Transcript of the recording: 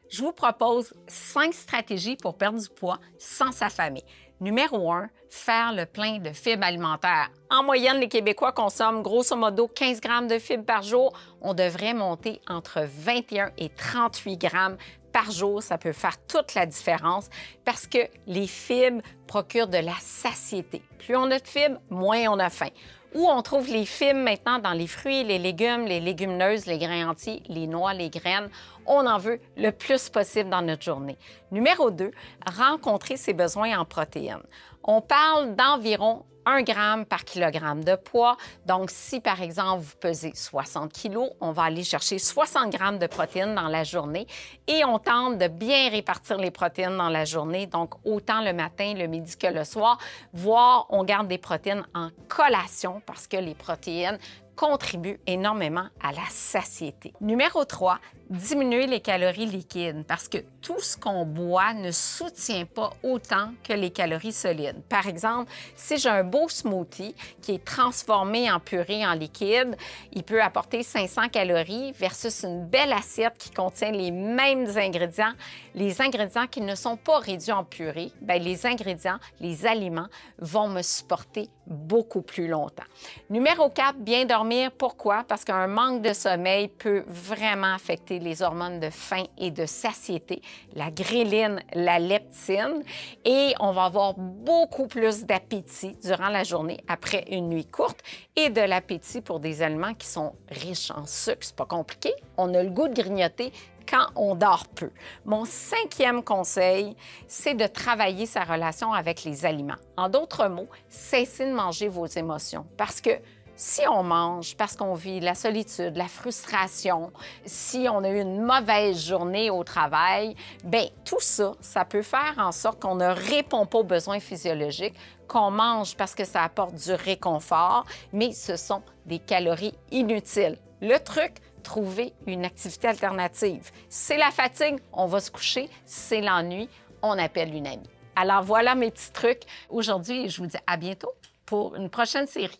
je vous propose 5 stratégies pour perdre du poids sans s'affamer. Numéro 1, faire le plein de fibres alimentaires. En moyenne, les Québécois consomment grosso modo 15 grammes de fibres par jour. On devrait monter entre 21 et 38 grammes par jour. Ça peut faire toute la différence parce que les fibres procurent de la satiété. Plus on a de fibres, moins on a faim. Où on trouve les fibres maintenant dans les fruits, les légumes, les légumineuses, les grains entiers, les noix, les graines. On en veut le plus possible dans notre journée. Numéro 2, rencontrer ses besoins en protéines. On parle d'environ 1 gramme par kilogramme de poids. Donc, si par exemple vous pesez 60 kilos, on va aller chercher 60 grammes de protéines dans la journée et on tente de bien répartir les protéines dans la journée, donc autant le matin, le midi que le soir, voire on garde des protéines en collation parce que les protéines contribue énormément à la satiété. Numéro 3, diminuer les calories liquides parce que tout ce qu'on boit ne soutient pas autant que les calories solides. Par exemple, si j'ai un beau smoothie qui est transformé en purée en liquide, il peut apporter 500 calories versus une belle assiette qui contient les mêmes ingrédients. Les ingrédients qui ne sont pas réduits en purée, bien, les ingrédients, les aliments vont me supporter beaucoup plus longtemps. Numéro 4, bien dormir. Pourquoi? Parce qu'un manque de sommeil peut vraiment affecter les hormones de faim et de satiété, la ghréline, la leptine, et on va avoir beaucoup plus d'appétit durant la journée après une nuit courte et de l'appétit pour des aliments qui sont riches en sucre. C'est pas compliqué, on a le goût de grignoter quand on dort peu. Mon 5e conseil, c'est de travailler sa relation avec les aliments. En d'autres mots, cessez de manger vos émotions parce que si on mange parce qu'on vit la solitude, la frustration, si on a eu une mauvaise journée au travail, bien, tout ça, ça peut faire en sorte qu'on ne répond pas aux besoins physiologiques, qu'on mange parce que ça apporte du réconfort, mais ce sont des calories inutiles. Le truc, trouver une activité alternative. C'est la fatigue, on va se coucher. C'est l'ennui, on appelle une amie. Alors voilà mes petits trucs. Aujourd'hui, je vous dis à bientôt pour une prochaine série.